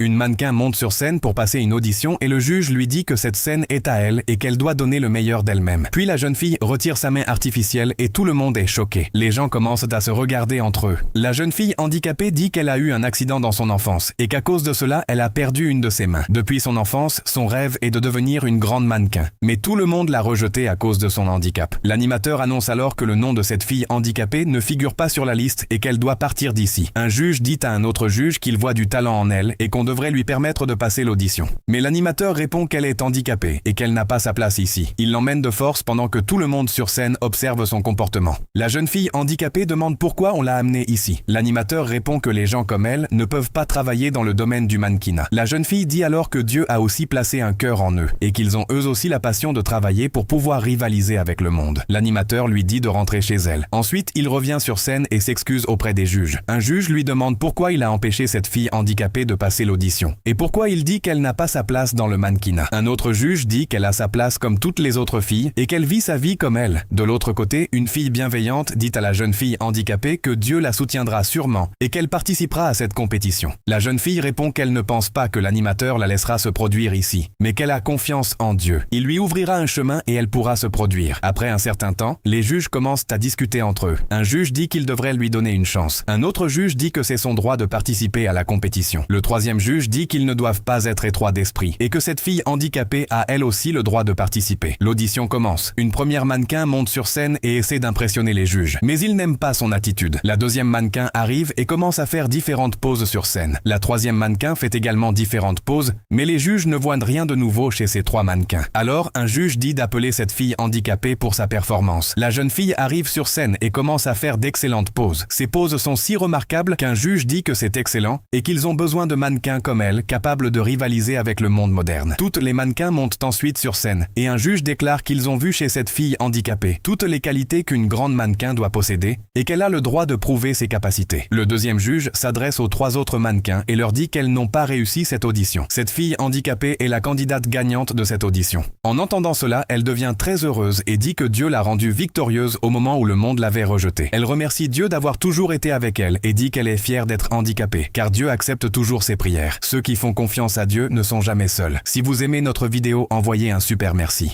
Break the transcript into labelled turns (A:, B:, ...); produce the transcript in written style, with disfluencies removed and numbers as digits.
A: Une mannequin monte sur scène pour passer une audition et le juge lui dit que cette scène est à elle et qu'elle doit donner le meilleur d'elle-même. Puis la jeune fille retire sa main artificielle et tout le monde est choqué. Les gens commencent à se regarder entre eux. La jeune fille handicapée dit qu'elle a eu un accident dans son enfance et qu'à cause de cela, elle a perdu une de ses mains. Depuis son enfance, son rêve est de devenir une grande mannequin. Mais tout le monde l'a rejetée à cause de son handicap. L'animateur annonce alors que le nom de cette fille handicapée ne figure pas sur la liste et qu'elle doit partir d'ici. Un juge dit à un autre juge qu'il voit du talent en elle et qu'on devrait lui permettre de passer l'audition. Mais l'animateur répond qu'elle est handicapée et qu'elle n'a pas sa place ici. Il l'emmène de force pendant que tout le monde sur scène observe son comportement. La jeune fille handicapée demande pourquoi on l'a amenée ici. L'animateur répond que les gens comme elle ne peuvent pas travailler dans le domaine du mannequinat. La jeune fille dit alors que Dieu a aussi placé un cœur en eux et qu'ils ont eux aussi la passion de travailler pour pouvoir rivaliser avec le monde. L'animateur lui dit de rentrer chez elle. Ensuite, il revient sur scène et s'excuse auprès des juges. Un juge lui demande pourquoi il a empêché cette fille handicapée de passer l'audition. Et pourquoi il dit qu'elle n'a pas sa place dans le mannequinat. Un autre juge dit qu'elle a sa place comme toutes les autres filles et qu'elle vit sa vie comme elle. De l'autre côté, une fille bienveillante dit à la jeune fille handicapée que Dieu la soutiendra sûrement et qu'elle participera à cette compétition. La jeune fille répond qu'elle ne pense pas que l'animateur la laissera se produire ici, mais qu'elle a confiance en Dieu. Il lui ouvrira un chemin et elle pourra se produire. Après un certain temps, les juges commencent à discuter entre eux. Un juge dit qu'il devrait lui donner une chance. Un autre juge dit que c'est son droit de participer à la compétition. Le troisième juge dit qu'ils ne doivent pas être étroits d'esprit et que cette fille handicapée a elle aussi le droit de participer. L'audition commence. Une première mannequin monte sur scène et essaie d'impressionner les juges, mais ils n'aiment pas son attitude. La deuxième mannequin arrive et commence à faire différentes poses sur scène. La troisième mannequin fait également différentes poses, mais les juges ne voient rien de nouveau chez ces trois mannequins. Alors, un juge dit d'appeler cette fille handicapée pour sa performance. La jeune fille arrive sur scène et commence à faire d'excellentes poses. Ces poses sont si remarquables qu'un juge dit que c'est excellent et qu'ils ont besoin de mannequins comme elle, capables de rivaliser avec le monde moderne. Toutes les mannequins montent ensuite sur scène et un juge déclare qu'ils ont vu chez cette fille handicapée toutes les qualités qu'une grande mannequin doit posséder et qu'elle a le droit de prouver ses capacités. Le deuxième juge s'adresse aux trois autres mannequins et leur dit qu'elles n'ont pas réussi cette audition. Cette fille handicapée est la candidate gagnante de cette audition. En entendant cela, elle devient très heureuse et dit que Dieu l'a rendue victorieuse au moment où le monde l'avait rejetée. Elle remercie Dieu d'avoir toujours été avec elle et dit qu'elle est fière d'être handicapée, car Dieu accepte toujours ses prières. Ceux qui font confiance à Dieu ne sont jamais seuls. Si vous aimez notre vidéo, envoyez un super merci.